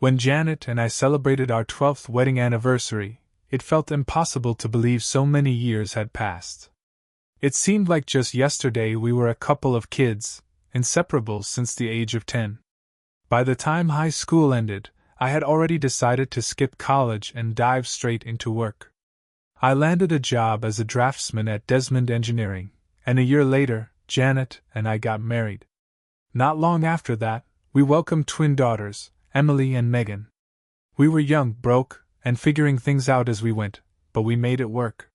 When Janet and I celebrated our 12th wedding anniversary, it felt impossible to believe so many years had passed. It seemed like just yesterday we were a couple of kids, inseparable since the age of 10. By the time high school ended, I had already decided to skip college and dive straight into work. I landed a job as a draftsman at Desmond Engineering, and a year later, Janet and I got married. Not long after that, we welcomed twin daughters, Emily and Megan. We were young, broke, and figuring things out as we went, but we made it work.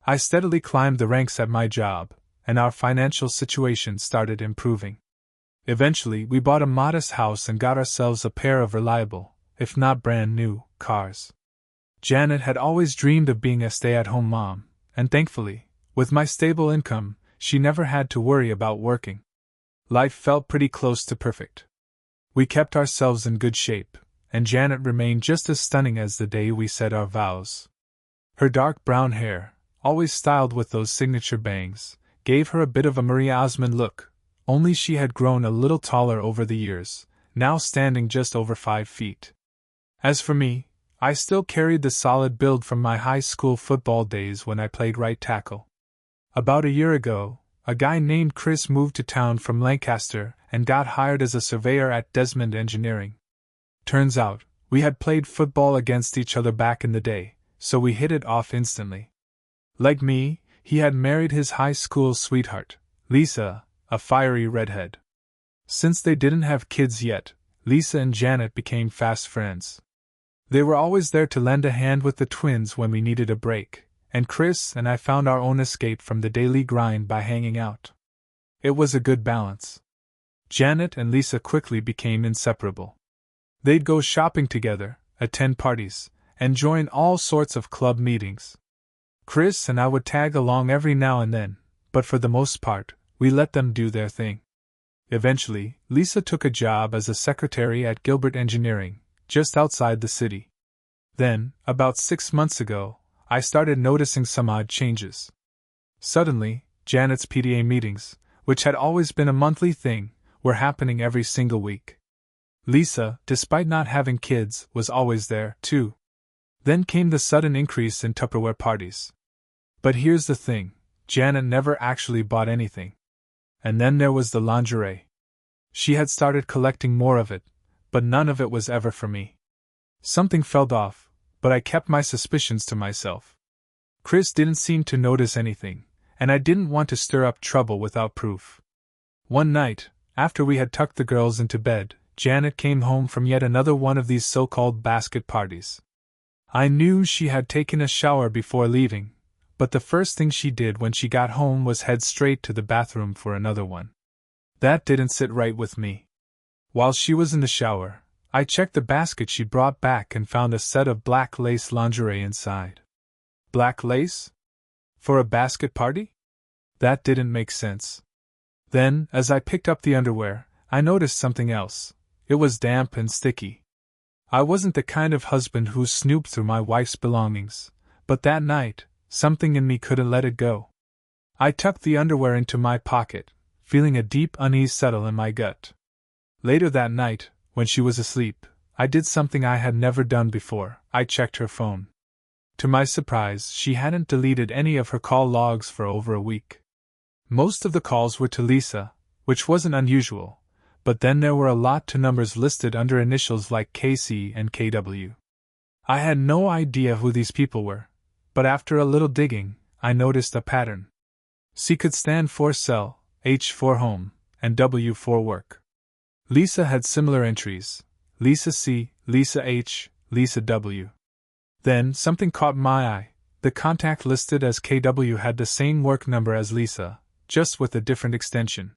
I steadily climbed the ranks at my job, and our financial situation started improving. Eventually, we bought a modest house and got ourselves a pair of reliable, if not brand new, cars. Janet had always dreamed of being a stay-at-home mom, and thankfully, with my stable income, she never had to worry about working. Life felt pretty close to perfect. We kept ourselves in good shape, and Janet remained just as stunning as the day we said our vows. Her dark brown hair, always styled with those signature bangs, gave her a bit of a Marie Osmond look, only she had grown a little taller over the years, now standing just over 5 feet. As for me, I still carried the solid build from my high school football days when I played right tackle. About a year ago, a guy named Chris moved to town from Lancaster and got hired as a surveyor at Desmond Engineering. Turns out, we had played football against each other back in the day, so we hit it off instantly. Like me, he had married his high school sweetheart, Lisa, a fiery redhead. Since they didn't have kids yet, Lisa and Janet became fast friends. They were always there to lend a hand with the twins when we needed a break, and Chris and I found our own escape from the daily grind by hanging out. It was a good balance. Janet and Lisa quickly became inseparable. They'd go shopping together, attend parties, and join all sorts of club meetings. Chris and I would tag along every now and then, but for the most part, we let them do their thing. Eventually, Lisa took a job as a secretary at Gilbert Engineering, just outside the city. Then, about 6 months ago, I started noticing some odd changes. Suddenly, Janet's PTA meetings, which had always been a monthly thing, were happening every single week. Lisa, despite not having kids, was always there, too. Then came the sudden increase in Tupperware parties. But here's the thing, Janet never actually bought anything. And then there was the lingerie. She had started collecting more of it, but none of it was ever for me. Something felt off, but I kept my suspicions to myself. Chris didn't seem to notice anything, and I didn't want to stir up trouble without proof. One night, after we had tucked the girls into bed, Janet came home from yet another one of these so-called basket parties. I knew she had taken a shower before leaving, but the first thing she did when she got home was head straight to the bathroom for another one. That didn't sit right with me. While she was in the shower, I checked the basket she brought back and found a set of black lace lingerie inside. Black lace? For a basket party? That didn't make sense. Then, as I picked up the underwear, I noticed something else. It was damp and sticky. I wasn't the kind of husband who snooped through my wife's belongings, but that night, something in me couldn't let it go. I tucked the underwear into my pocket, feeling a deep unease settle in my gut. Later that night, when she was asleep, I did something I had never done before. I checked her phone. To my surprise, she hadn't deleted any of her call logs for over a week. Most of the calls were to Lisa, which wasn't unusual, but then there were a lot to numbers listed under initials like KC and KW. I had no idea who these people were, but after a little digging, I noticed a pattern. C could stand for cell, H for home, and W for work. Lisa had similar entries: Lisa C, Lisa H, Lisa W. Then something caught my eye. The contact listed as KW had the same work number as Lisa, just with a different extension.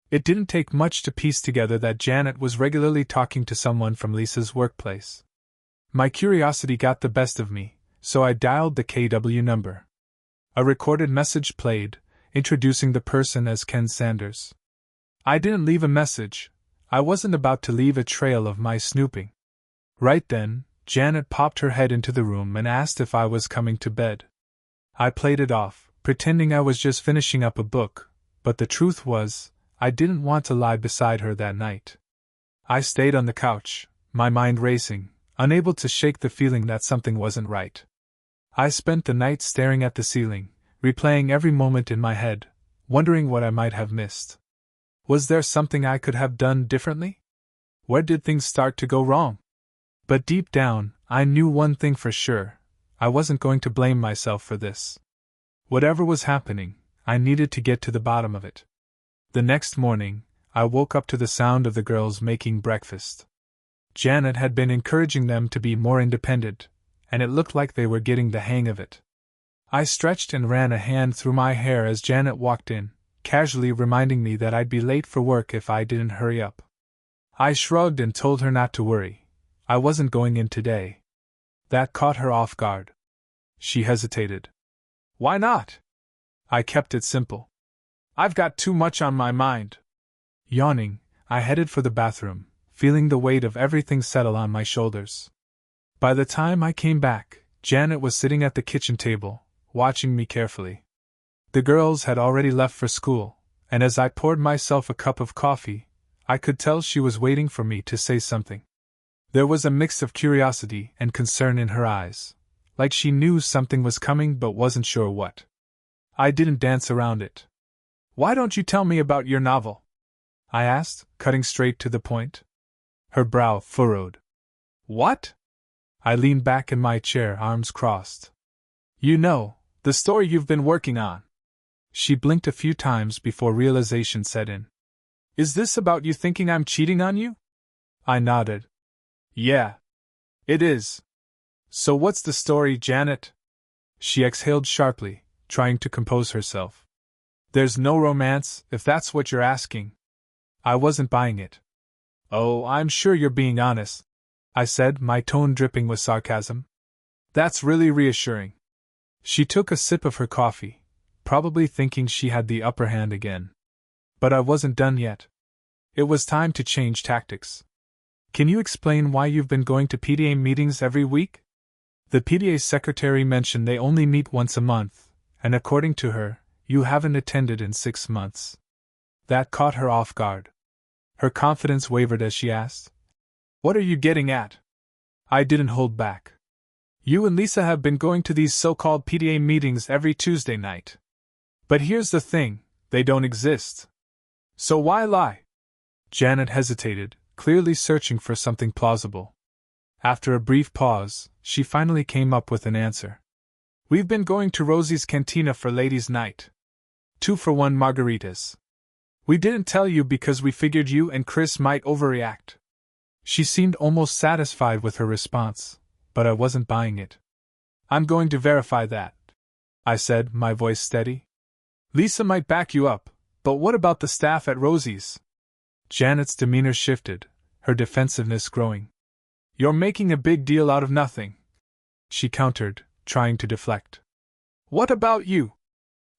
It didn't take much to piece together that Janet was regularly talking to someone from Lisa's workplace. My curiosity got the best of me, so I dialed the KW number. A recorded message played, introducing the person as Ken Sanders. I didn't leave a message. I wasn't about to leave a trail of my snooping. Right then, Janet popped her head into the room and asked if I was coming to bed. I played it off, pretending I was just finishing up a book, but the truth was, I didn't want to lie beside her that night. I stayed on the couch, my mind racing, unable to shake the feeling that something wasn't right. I spent the night staring at the ceiling, replaying every moment in my head, wondering what I might have missed. Was there something I could have done differently? Where did things start to go wrong? But deep down, I knew one thing for sure: I wasn't going to blame myself for this. Whatever was happening, I needed to get to the bottom of it. The next morning, I woke up to the sound of the girls making breakfast. Janet had been encouraging them to be more independent, and it looked like they were getting the hang of it. I stretched and ran a hand through my hair as Janet walked in, casually reminding me that I'd be late for work if I didn't hurry up. I shrugged and told her not to worry. I wasn't going in today. That caught her off guard. She hesitated. Why not? I kept it simple. I've got too much on my mind. Yawning, I headed for the bathroom, feeling the weight of everything settle on my shoulders. By the time I came back, Janet was sitting at the kitchen table, watching me carefully. The girls had already left for school, and as I poured myself a cup of coffee, I could tell she was waiting for me to say something. There was a mix of curiosity and concern in her eyes, like she knew something was coming but wasn't sure what. I didn't dance around it. Why don't you tell me about your novel? I asked, cutting straight to the point. Her brow furrowed. What? I leaned back in my chair, arms crossed. You know, the story you've been working on. She blinked a few times before realization set in. Is this about you thinking I'm cheating on you? I nodded. Yeah. It is. So what's the story, Janet? She exhaled sharply, trying to compose herself. There's no romance, if that's what you're asking. I wasn't buying it. Oh, I'm sure you're being honest, I said, my tone dripping with sarcasm. That's really reassuring. She took a sip of her coffee, probably thinking she had the upper hand again. But I wasn't done yet. It was time to change tactics. Can you explain why you've been going to PTA meetings every week? The PTA secretary mentioned they only meet once a month, and according to her, you haven't attended in 6 months. That caught her off guard. Her confidence wavered as she asked, What are you getting at? I didn't hold back. You and Lisa have been going to these so-called PTA meetings every Tuesday night. But here's the thing, they don't exist. So why lie? Janet hesitated, clearly searching for something plausible. After a brief pause, she finally came up with an answer. We've been going to Rosie's Cantina for ladies' night. 2-for-1 margaritas. We didn't tell you because we figured you and Chris might overreact. She seemed almost satisfied with her response, but I wasn't buying it. I'm going to verify that, I said, my voice steady. Lisa might back you up, but what about the staff at Rosie's? Janet's demeanor shifted, her defensiveness growing. You're making a big deal out of nothing, she countered, trying to deflect. What about you?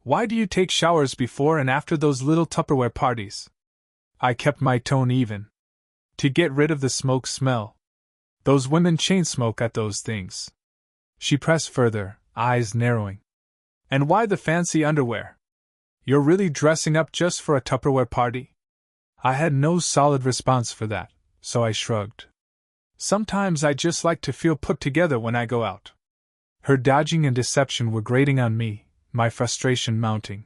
Why do you take showers before and after those little Tupperware parties? I kept my tone even. To get rid of the smoke smell. Those women chain smoke at those things. She pressed further, eyes narrowing. And why the fancy underwear? You're really dressing up just for a Tupperware party? I had no solid response for that, so I shrugged. Sometimes I just like to feel put together when I go out. Her dodging and deception were grating on me, my frustration mounting.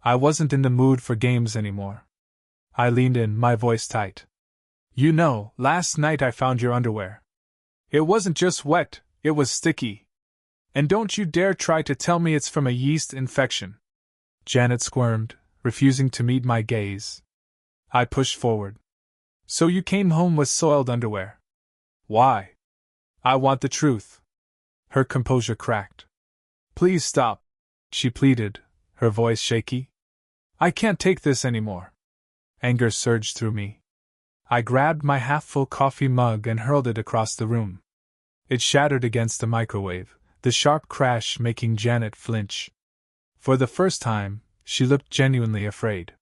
I wasn't in the mood for games anymore. I leaned in, my voice tight. You know, last night I found your underwear. It wasn't just wet, it was sticky. And don't you dare try to tell me it's from a yeast infection. Janet squirmed, refusing to meet my gaze. I pushed forward. So you came home with soiled underwear. Why? I want the truth. Her composure cracked. Please stop, she pleaded, her voice shaky. I can't take this anymore. Anger surged through me. I grabbed my half-full coffee mug and hurled it across the room. It shattered against the microwave, the sharp crash making Janet flinch. For the first time, she looked genuinely afraid.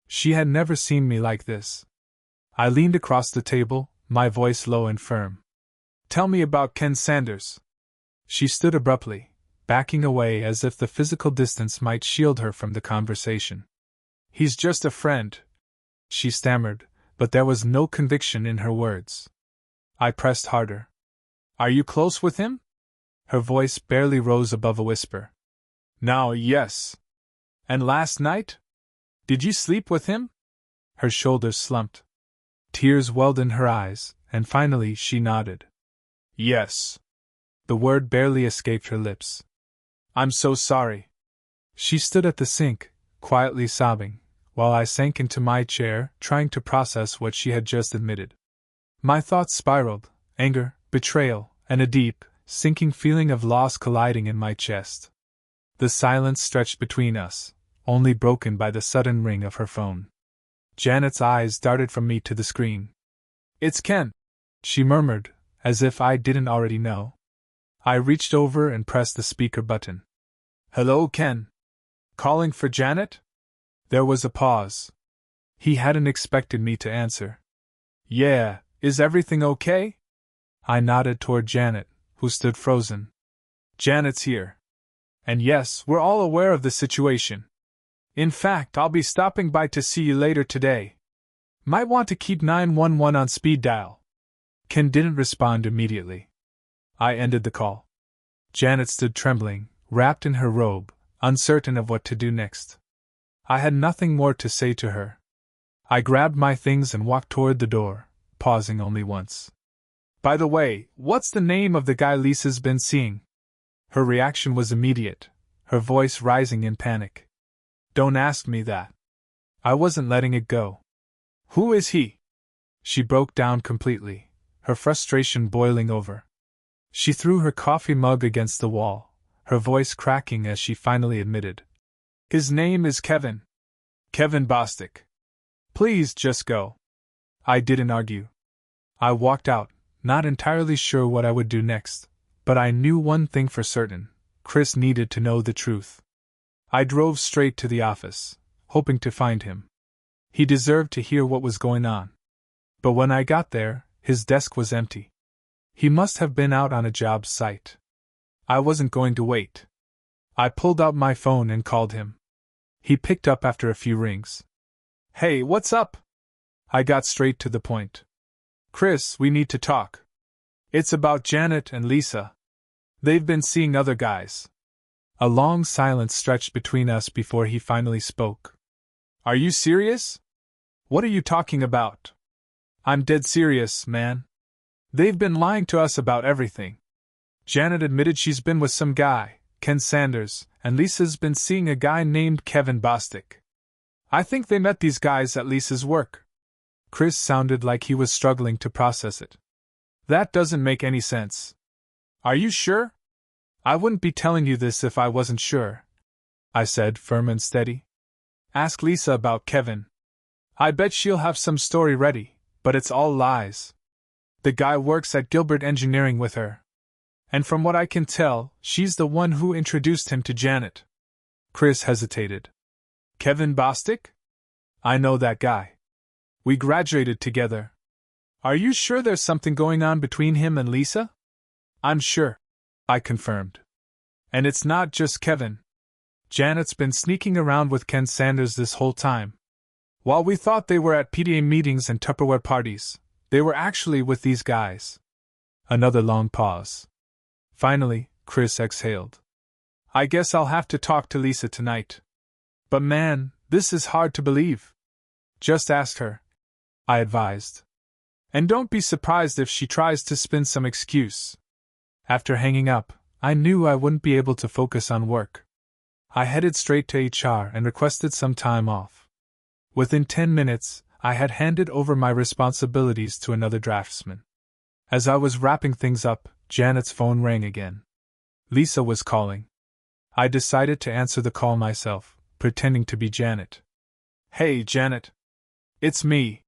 She had never seen me like this. I leaned across the table, my voice low and firm. Tell me about Ken Sanders. She stood abruptly, backing away as if the physical distance might shield her from the conversation. He's just a friend, she stammered, but there was no conviction in her words. I pressed harder. Are you close with him? Her voice barely rose above a whisper. Now, yes. And last night? Did you sleep with him? Her shoulders slumped. Tears welled in her eyes, and finally she nodded. Yes. The word barely escaped her lips. I'm so sorry. She stood at the sink, quietly sobbing, while I sank into my chair, trying to process what she had just admitted. My thoughts spiraled, anger, betrayal, and a deep, sinking feeling of loss colliding in my chest. The silence stretched between us, only broken by the sudden ring of her phone. Janet's eyes darted from me to the screen. It's Ken, she murmured, as if I didn't already know. I reached over and pressed the speaker button. Hello, Ken. Calling for Janet? There was a pause. He hadn't expected me to answer. Yeah, is everything okay? I nodded toward Janet, who stood frozen. Janet's here. And yes, we're all aware of the situation. In fact, I'll be stopping by to see you later today. Might want to keep 911 on speed dial. Ken didn't respond immediately. I ended the call. Janet stood trembling, wrapped in her robe, uncertain of what to do next. I had nothing more to say to her. I grabbed my things and walked toward the door, pausing only once. By the way, what's the name of the guy Lisa's been seeing? Her reaction was immediate, her voice rising in panic. Don't ask me that. I wasn't letting it go. Who is he? She broke down completely, her frustration boiling over. She threw her coffee mug against the wall, her voice cracking as she finally admitted. His name is Kevin. Kevin Bostic. Please just go. I didn't argue. I walked out, not entirely sure what I would do next, but I knew one thing for certain: Chris needed to know the truth. I drove straight to the office, hoping to find him. He deserved to hear what was going on. But when I got there, his desk was empty. He must have been out on a job site. I wasn't going to wait. I pulled out my phone and called him. He picked up after a few rings. Hey, what's up? I got straight to the point. Chris, we need to talk. It's about Janet and Lisa. They've been seeing other guys. A long silence stretched between us before he finally spoke. Are you serious? What are you talking about? I'm dead serious, man. They've been lying to us about everything. Janet admitted she's been with some guy, Ken Sanders, and Lisa's been seeing a guy named Kevin Bostic. I think they met these guys at Lisa's work. Chris sounded like he was struggling to process it. That doesn't make any sense. Are you sure? I wouldn't be telling you this if I wasn't sure, I said, firm and steady. Ask Lisa about Kevin. I bet she'll have some story ready, but it's all lies. The guy works at Gilbert Engineering with her. And from what I can tell, she's the one who introduced him to Janet. Chris hesitated. Kevin Bostic? I know that guy. We graduated together. Are you sure there's something going on between him and Lisa? I'm sure, I confirmed. And it's not just Kevin. Janet's been sneaking around with Ken Sanders this whole time. While we thought they were at PTA meetings and Tupperware parties, they were actually with these guys. Another long pause. Finally, Chris exhaled. I guess I'll have to talk to Lisa tonight. But man, this is hard to believe. Just ask her, I advised. And don't be surprised if she tries to spin some excuse. After hanging up, I knew I wouldn't be able to focus on work. I headed straight to HR and requested some time off. Within 10 minutes, I had handed over my responsibilities to another draftsman. As I was wrapping things up, Janet's phone rang again. Lisa was calling. I decided to answer the call myself, pretending to be Janet. Hey, Janet. It's me.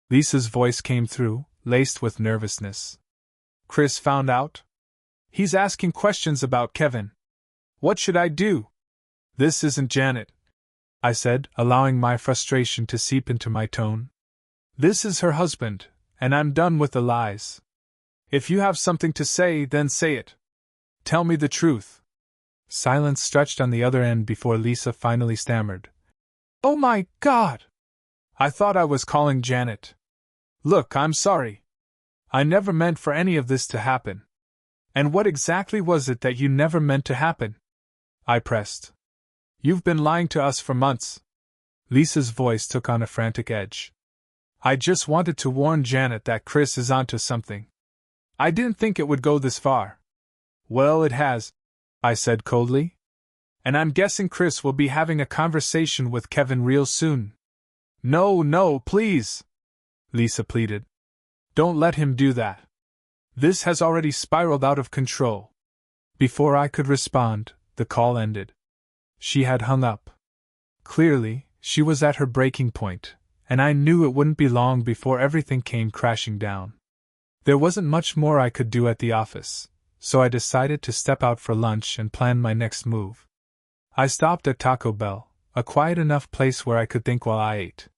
Lisa's voice came through, laced with nervousness. Chris found out? He's asking questions about Kevin. What should I do? This isn't Janet, I said, allowing my frustration to seep into my tone. This is her husband, and I'm done with the lies. If you have something to say, then say it. Tell me the truth. Silence stretched on the other end before Lisa finally stammered. Oh my God! I thought I was calling Janet. Look, I'm sorry. I never meant for any of this to happen. And what exactly was it that you never meant to happen? I pressed. You've been lying to us for months. Lisa's voice took on a frantic edge. I just wanted to warn Janet that Chris is onto something. I didn't think it would go this far. Well, it has, I said coldly. And I'm guessing Chris will be having a conversation with Kevin real soon. No, please, Lisa pleaded. Don't let him do that. This has already spiraled out of control. Before I could respond, the call ended. She had hung up. Clearly, she was at her breaking point, and I knew it wouldn't be long before everything came crashing down. There wasn't much more I could do at the office, so I decided to step out for lunch and plan my next move. I stopped at Taco Bell, a quiet enough place where I could think while I ate.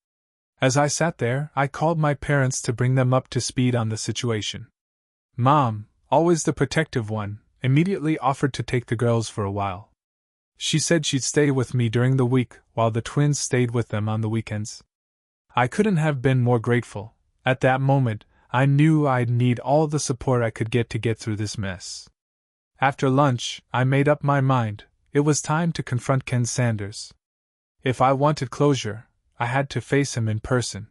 As I sat there, I called my parents to bring them up to speed on the situation. Mom, always the protective one, immediately offered to take the girls for a while. She said she'd stay with me during the week while the twins stayed with them on the weekends. I couldn't have been more grateful. At that moment, I knew I'd need all the support I could get through this mess. After lunch, I made up my mind. It was time to confront Ken Sanders. If I wanted closure, I had to face him in person.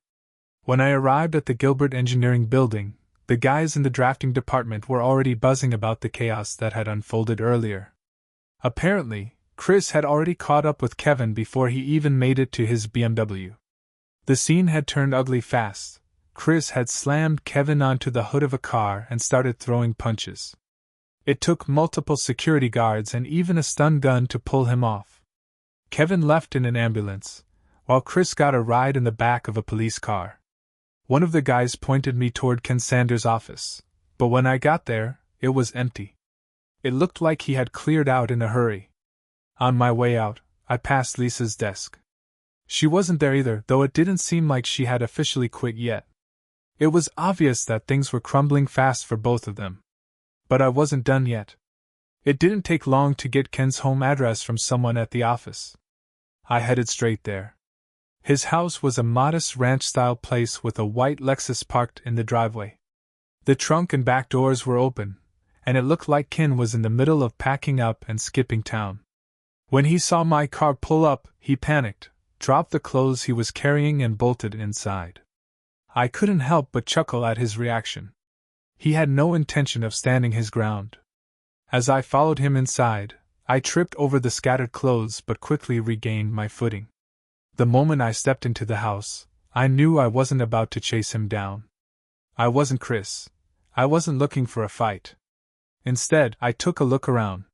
When I arrived at the Gilbert Engineering Building, the guys in the drafting department were already buzzing about the chaos that had unfolded earlier. Apparently, Chris had already caught up with Kevin before he even made it to his BMW. The scene had turned ugly fast. Chris had slammed Kevin onto the hood of a car and started throwing punches. It took multiple security guards and even a stun gun to pull him off. Kevin left in an ambulance, while Chris got a ride in the back of a police car. One of the guys pointed me toward Ken Sanders' office, but when I got there, it was empty. It looked like he had cleared out in a hurry. On my way out, I passed Lisa's desk. She wasn't there either, though it didn't seem like she had officially quit yet. It was obvious that things were crumbling fast for both of them. But I wasn't done yet. It didn't take long to get Ken's home address from someone at the office. I headed straight there. His house was a modest ranch-style place with a white Lexus parked in the driveway. The trunk and back doors were open, and it looked like Ken was in the middle of packing up and skipping town. When he saw my car pull up, he panicked, dropped the clothes he was carrying and bolted inside. I couldn't help but chuckle at his reaction. He had no intention of standing his ground. As I followed him inside, I tripped over the scattered clothes but quickly regained my footing. The moment I stepped into the house, I knew I wasn't about to chase him down. I wasn't Chris. I wasn't looking for a fight. Instead, I took a look around.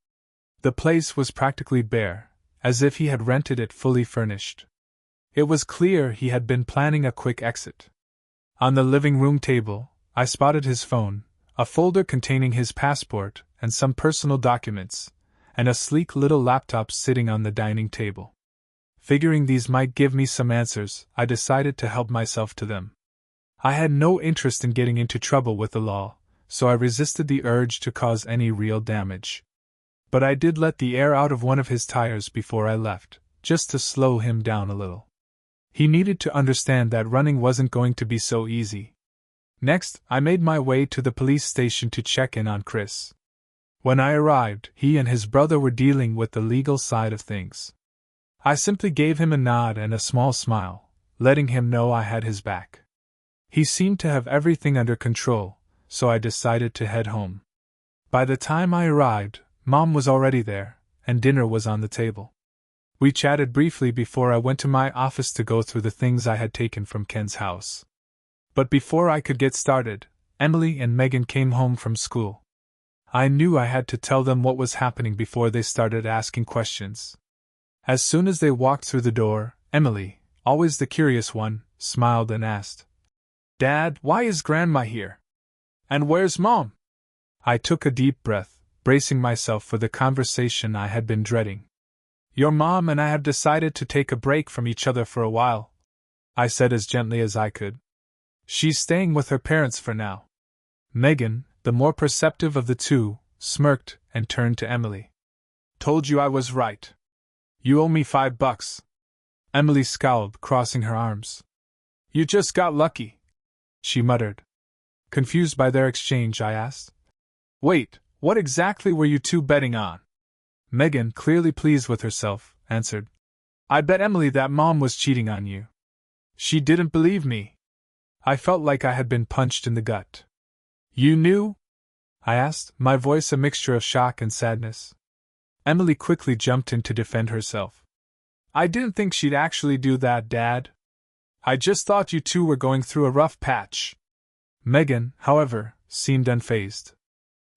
The place was practically bare, as if he had rented it fully furnished. It was clear he had been planning a quick exit. On the living room table, I spotted his phone, a folder containing his passport and some personal documents, and a sleek little laptop sitting on the dining table. Figuring these might give me some answers, I decided to help myself to them. I had no interest in getting into trouble with the law, so I resisted the urge to cause any real damage. But I did let the air out of one of his tires before I left, just to slow him down a little. He needed to understand that running wasn't going to be so easy. Next, I made my way to the police station to check in on Chris. When I arrived, he and his brother were dealing with the legal side of things. I simply gave him a nod and a small smile, letting him know I had his back. He seemed to have everything under control, so I decided to head home. By the time I arrived, Mom was already there, and dinner was on the table. We chatted briefly before I went to my office to go through the things I had taken from Ken's house. But before I could get started, Emily and Megan came home from school. I knew I had to tell them what was happening before they started asking questions. As soon as they walked through the door, Emily, always the curious one, smiled and asked, "Dad, why is Grandma here? And where's Mom?" I took a deep breath, bracing myself for the conversation I had been dreading. "Your mom and I have decided to take a break from each other for a while," I said as gently as I could. "She's staying with her parents for now." Megan, the more perceptive of the two, smirked and turned to Emily. "Told you I was right. You owe me $5. Emily scowled, crossing her arms. "You just got lucky," she muttered. Confused by their exchange, I asked. Wait, what exactly were you two betting on? Megan, clearly pleased with herself, answered. I bet Emily that Mom was cheating on you. She didn't believe me. I felt like I had been punched in the gut. You knew? I asked, my voice a mixture of shock and sadness. Emily quickly jumped in to defend herself. I didn't think she'd actually do that, Dad. I just thought you two were going through a rough patch. Megan, however, seemed unfazed.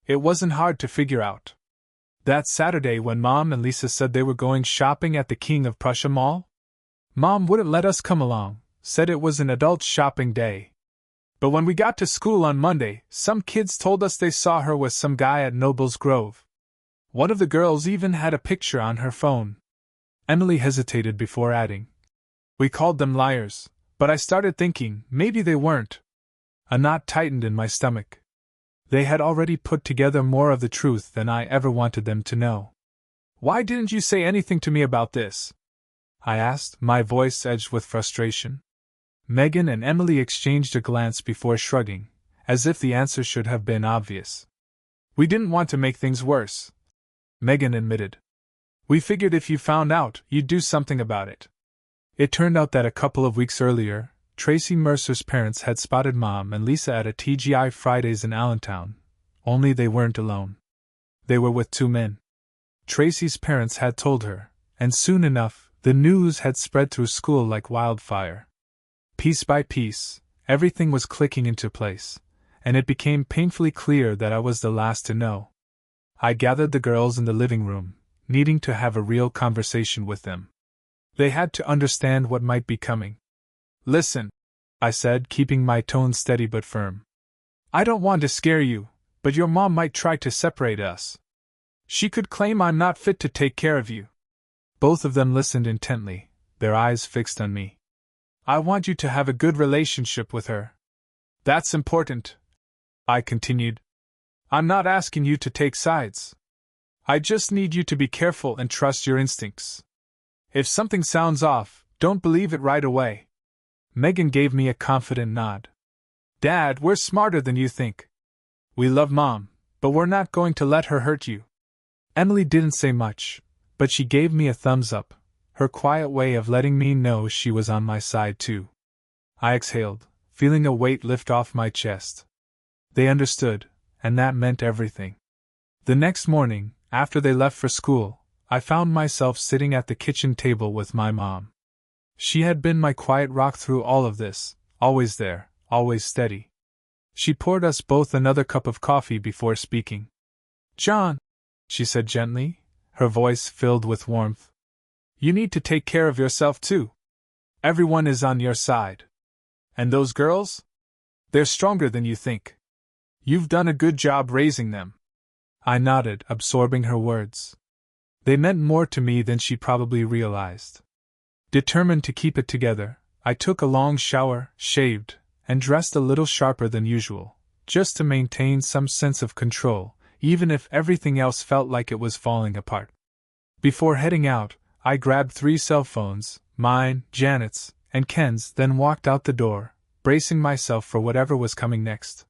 It wasn't hard to figure out. That Saturday when Mom and Lisa said they were going shopping at the King of Prussia Mall? Mom wouldn't let us come along, said it was an adult shopping day. But when we got to school on Monday, some kids told us they saw her with some guy at Nobles Grove. One of the girls even had a picture on her phone. Emily hesitated before adding. We called them liars, but I started thinking maybe they weren't. A knot tightened in my stomach. They had already put together more of the truth than I ever wanted them to know. Why didn't you say anything to me about this? I asked, my voice edged with frustration. Megan and Emily exchanged a glance before shrugging, as if the answer should have been obvious. We didn't want to make things worse, Megan admitted. We figured if you found out, you'd do something about it. It turned out that a couple of weeks earlier, Tracy Mercer's parents had spotted Mom and Lisa at a TGI Fridays in Allentown, only they weren't alone. They were with two men. Tracy's parents had told her, and soon enough, the news had spread through school like wildfire. Piece by piece, everything was clicking into place, and it became painfully clear that I was the last to know. I gathered the girls in the living room, needing to have a real conversation with them. They had to understand what might be coming. Listen, I said, keeping my tone steady but firm. I don't want to scare you, but your mom might try to separate us. She could claim I'm not fit to take care of you. Both of them listened intently, their eyes fixed on me. I want you to have a good relationship with her. That's important, I continued. I'm not asking you to take sides. I just need you to be careful and trust your instincts. If something sounds off, don't believe it right away. Megan gave me a confident nod. Dad, we're smarter than you think. We love Mom, but we're not going to let her hurt you. Emily didn't say much, but she gave me a thumbs up, her quiet way of letting me know she was on my side too. I exhaled, feeling a weight lift off my chest. They understood, and that meant everything. The next morning, after they left for school, I found myself sitting at the kitchen table with my mom. She had been my quiet rock through all of this, always there, always steady. She poured us both another cup of coffee before speaking. John, she said gently, her voice filled with warmth. You need to take care of yourself too. Everyone is on your side. And those girls? They're stronger than you think. You've done a good job raising them. I nodded, absorbing her words. They meant more to me than she probably realized. Determined to keep it together, I took a long shower, shaved, and dressed a little sharper than usual, just to maintain some sense of control, even if everything else felt like it was falling apart. Before heading out, I grabbed 3 cell phones, mine, Janet's, and Ken's, then walked out the door, bracing myself for whatever was coming next.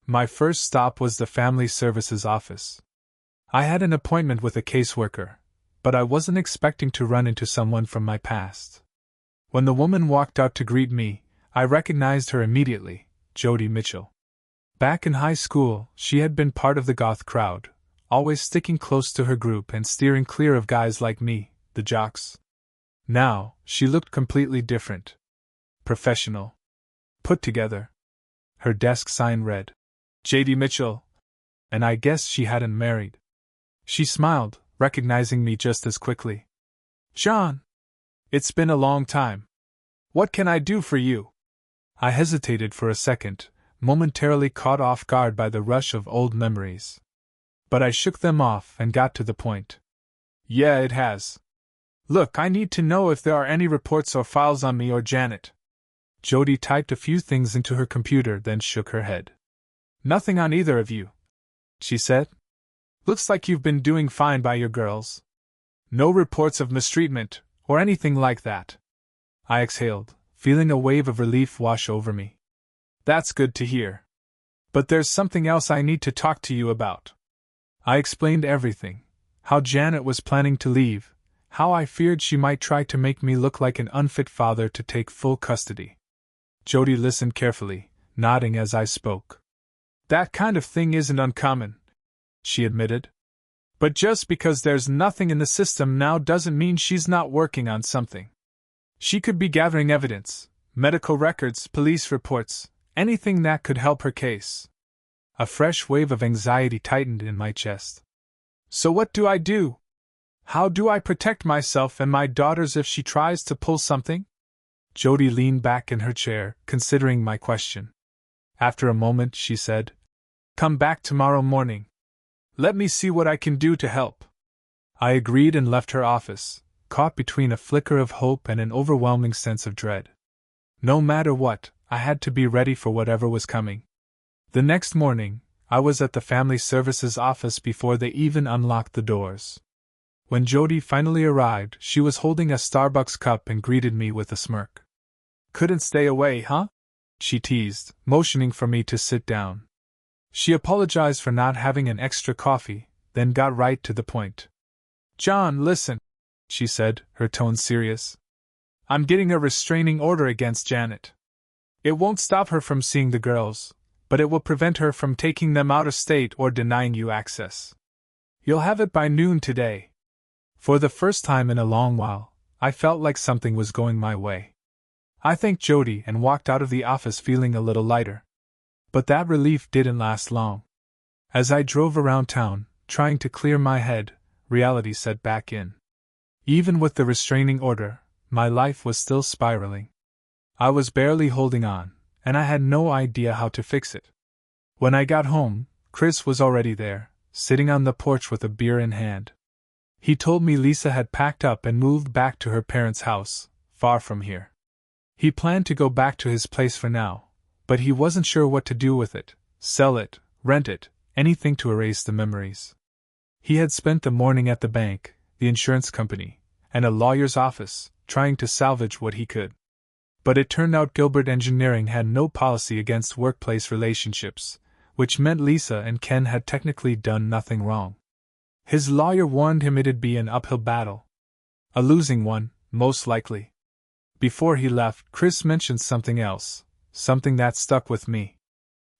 My first stop was the Family Services office. I had an appointment with a caseworker, but I wasn't expecting to run into someone from my past. When the woman walked out to greet me, I recognized her immediately, Jody Mitchell. Back in high school, she had been part of the goth crowd, always sticking close to her group and steering clear of guys like me, the jocks. Now, she looked completely different. Professional. Put together. Her desk sign read, J.D. Mitchell, and I guessed she hadn't married. She smiled, recognizing me just as quickly. John! It's been a long time. What can I do for you? I hesitated for a second, momentarily caught off guard by the rush of old memories. But I shook them off and got to the point. Yeah, it has. Look, I need to know if there are any reports or files on me or Janet. Jody typed a few things into her computer, then shook her head. Nothing on either of you, she said. Looks like you've been doing fine by your girls. No reports of mistreatment, or anything like that. I exhaled, feeling a wave of relief wash over me. That's good to hear. But there's something else I need to talk to you about. I explained everything. How Janet was planning to leave, how I feared she might try to make me look like an unfit father to take full custody. Jody listened carefully, nodding as I spoke. That kind of thing isn't uncommon, she admitted. But just because there's nothing in the system now doesn't mean she's not working on something. She could be gathering evidence, medical records, police reports, anything that could help her case. A fresh wave of anxiety tightened in my chest. So what do I do? How do I protect myself and my daughters if she tries to pull something? Jody leaned back in her chair, considering my question. After a moment, she said, "Come back tomorrow morning. Let me see what I can do to help." I agreed and left her office, caught between a flicker of hope and an overwhelming sense of dread. No matter what, I had to be ready for whatever was coming. The next morning, I was at the Family Services office before they even unlocked the doors. When Jody finally arrived, she was holding a Starbucks cup and greeted me with a smirk. "Couldn't stay away, huh?" she teased, motioning for me to sit down. She apologized for not having an extra coffee, then got right to the point. "John, listen," she said, her tone serious. "I'm getting a restraining order against Janet. It won't stop her from seeing the girls, but it will prevent her from taking them out of state or denying you access. You'll have it by noon today." For the first time in a long while, I felt like something was going my way. I thanked Jody and walked out of the office feeling a little lighter. But that relief didn't last long. As I drove around town, trying to clear my head, reality set back in. Even with the restraining order, my life was still spiraling. I was barely holding on, and I had no idea how to fix it. When I got home, Chris was already there, sitting on the porch with a beer in hand. He told me Lisa had packed up and moved back to her parents' house, far from here. He planned to go back to his place for now, but he wasn't sure what to do with it, sell it, rent it, anything to erase the memories. He had spent the morning at the bank, the insurance company, and a lawyer's office, trying to salvage what he could. But it turned out Gilbert Engineering had no policy against workplace relationships, which meant Lisa and Ken had technically done nothing wrong. His lawyer warned him it'd be an uphill battle. A losing one, most likely. Before he left, Chris mentioned something else, something that stuck with me.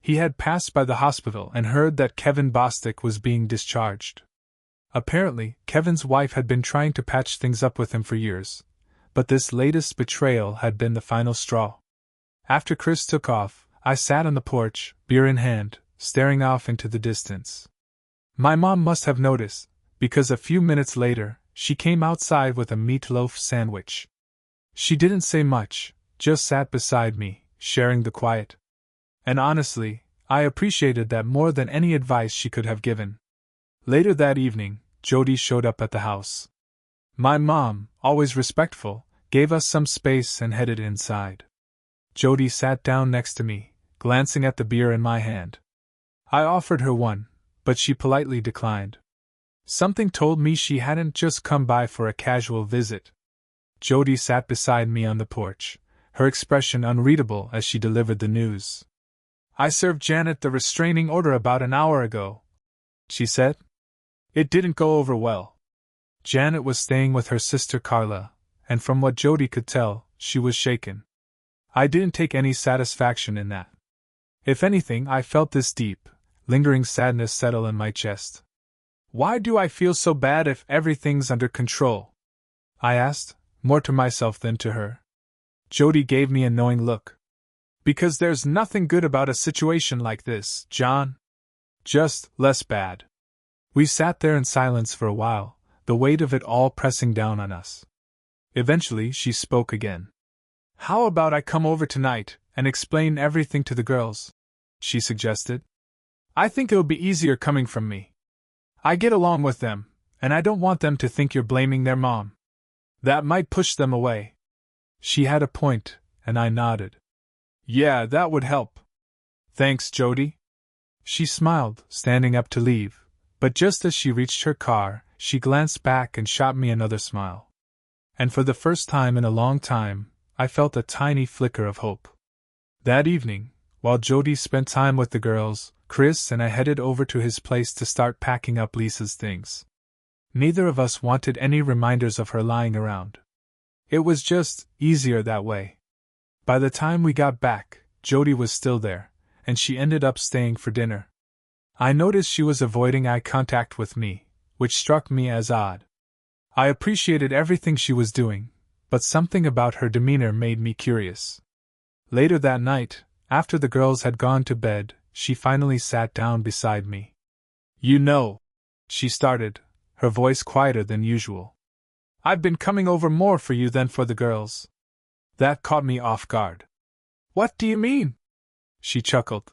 He had passed by the hospital and heard that Kevin Bostic was being discharged. Apparently, Kevin's wife had been trying to patch things up with him for years, but this latest betrayal had been the final straw. After Chris took off, I sat on the porch, beer in hand, staring off into the distance. My mom must have noticed, because a few minutes later, she came outside with a meatloaf sandwich. She didn't say much, just sat beside me, sharing the quiet. And honestly, I appreciated that more than any advice she could have given. Later that evening, Jody showed up at the house. My mom, always respectful, gave us some space and headed inside. Jody sat down next to me, glancing at the beer in my hand. I offered her one, but she politely declined. Something told me she hadn't just come by for a casual visit. Jody sat beside me on the porch, her expression unreadable as she delivered the news. "I served Janet the restraining order about an hour ago," she said. "It didn't go over well." Janet was staying with her sister Carla, and from what Jody could tell, she was shaken. I didn't take any satisfaction in that. If anything, I felt this deep, lingering sadness settle in my chest. "Why do I feel so bad if everything's under control?" I asked, more to myself than to her. Jody gave me a knowing look. "Because there's nothing good about a situation like this, John. Just less bad." We sat there in silence for a while, the weight of it all pressing down on us. Eventually she spoke again. "How about I come over tonight and explain everything to the girls?" she suggested. "I think it'll be easier coming from me. I get along with them, and I don't want them to think you're blaming their mom. That might push them away." She had a point, and I nodded. "Yeah, that would help. Thanks, Jody." She smiled, standing up to leave, but just as she reached her car, she glanced back and shot me another smile. And for the first time in a long time, I felt a tiny flicker of hope. That evening, While Jody spent time with the girls, Chris and I headed over to his place to start packing up Lisa's things. Neither of us wanted any reminders of her lying around. It was just easier that way. By the time we got back, Jody was still there, and she ended up staying for dinner. I noticed she was avoiding eye contact with me, which struck me as odd. I appreciated everything she was doing, but something about her demeanor made me curious. Later that night, after the girls had gone to bed, she finally sat down beside me. "You know," she started, her voice quieter than usual, "I've been coming over more for you than for the girls." That caught me off guard. "What do you mean?" She chuckled.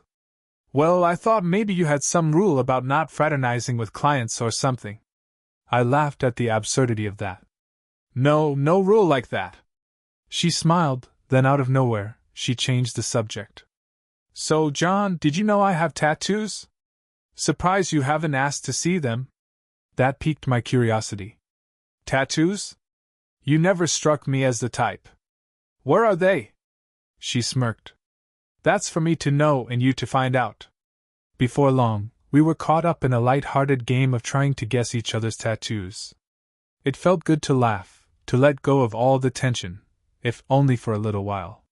"Well, I thought maybe you had some rule about not fraternizing with clients or something." I laughed at the absurdity of that. "No rule like that." She smiled, then out of nowhere, she changed the subject. "So, John, did you know I have tattoos? Surprised you haven't asked to see them." That piqued my curiosity. "Tattoos? You never struck me as the type." "Where are they?" She smirked. "That's for me to know and you to find out." Before long, we were caught up in a light-hearted game of trying to guess each other's tattoos. It felt good to laugh, to let go of all the tension, if only for a little while.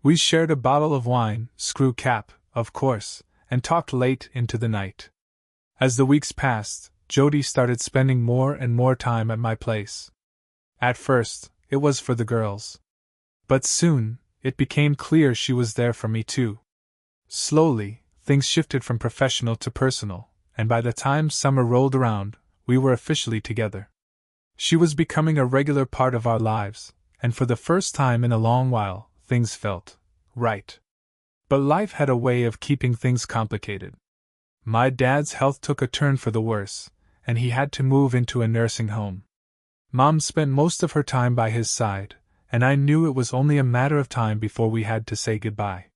We shared a bottle of wine, screw cap, of course, and talked late into the night. As the weeks passed, Jody started spending more and more time at my place. At first, it was for the girls. But soon, it became clear she was there for me too. Slowly, things shifted from professional to personal, and by the time summer rolled around, we were officially together. She was becoming a regular part of our lives, and for the first time in a long while, things felt right. But life had a way of keeping things complicated. My dad's health took a turn for the worse, and he had to move into a nursing home. Mom spent most of her time by his side, and I knew it was only a matter of time before we had to say goodbye.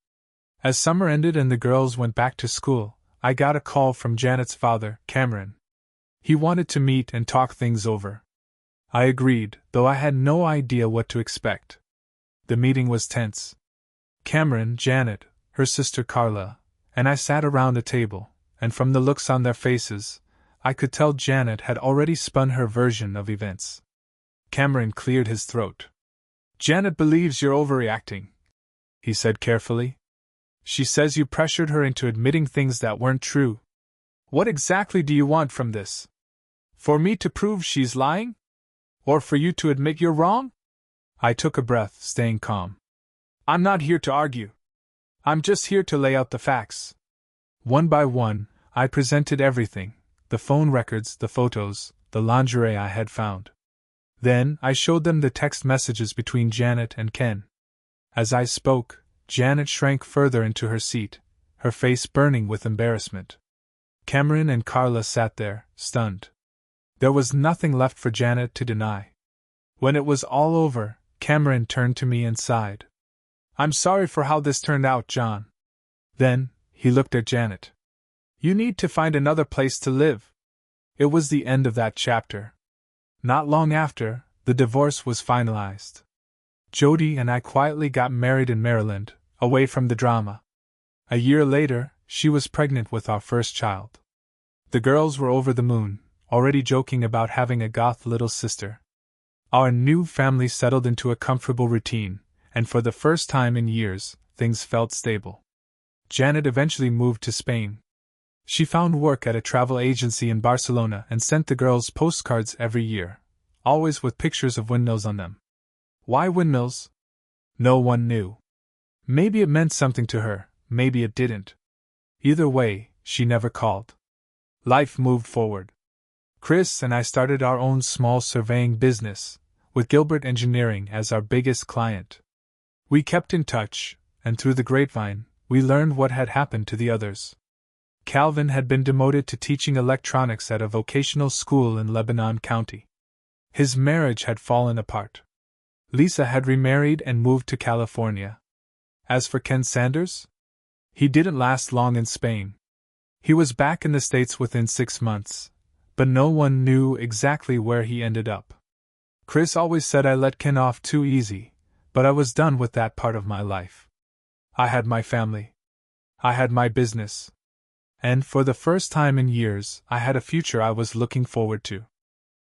As summer ended and the girls went back to school, I got a call from Janet's father, Cameron. He wanted to meet and talk things over. I agreed, though I had no idea what to expect. The meeting was tense. Cameron, Janet, her sister Carla, and I sat around a table, and from the looks on their faces, I could tell Janet had already spun her version of events. Cameron cleared his throat. "Janet believes you're overreacting," he said carefully. "She says you pressured her into admitting things that weren't true. What exactly do you want from this? For me to prove she's lying? Or for you to admit you're wrong?" I took a breath, staying calm. "I'm not here to argue. I'm just here to lay out the facts." One by one, I presented everything: the phone records, the photos, the lingerie I had found. Then, I showed them the text messages between Janet and Ken. As I spoke, Janet shrank further into her seat, her face burning with embarrassment. Cameron and Carla sat there, stunned. There was nothing left for Janet to deny. When it was all over, Cameron turned to me and sighed. "I'm sorry for how this turned out, John." Then, he looked at Janet. "You need to find another place to live." It was the end of that chapter. Not long after, the divorce was finalized. Jody and I quietly got married in Maryland, away from the drama. A year later, she was pregnant with our first child. The girls were over the moon, already joking about having a goth little sister. Our new family settled into a comfortable routine, and for the first time in years, things felt stable. Janet eventually moved to Spain. She found work at a travel agency in Barcelona and sent the girls postcards every year, always with pictures of windmills on them. Why windmills? No one knew. Maybe it meant something to her, maybe it didn't. Either way, she never called. Life moved forward. Chris and I started our own small surveying business, with Gilbert Engineering as our biggest client. We kept in touch, and through the grapevine, we learned what had happened to the others. Calvin had been demoted to teaching electronics at a vocational school in Lebanon County. His marriage had fallen apart. Lisa had remarried and moved to California. As for Ken Sanders, he didn't last long in Spain. He was back in the States within 6 months, but no one knew exactly where he ended up. Chris always said I let Ken off too easy, but I was done with that part of my life. I had my family. I had my business. And for the first time in years, I had a future I was looking forward to.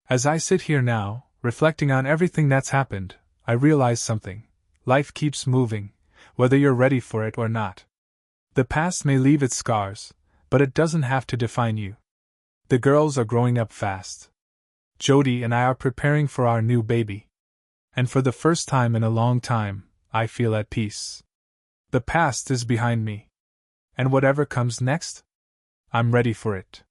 As I sit here now, reflecting on everything that's happened, I realize something. Life keeps moving, whether you're ready for it or not. The past may leave its scars, but it doesn't have to define you. The girls are growing up fast. Jody and I are preparing for our new baby. And for the first time in a long time, I feel at peace. The past is behind me. And whatever comes next, I'm ready for it.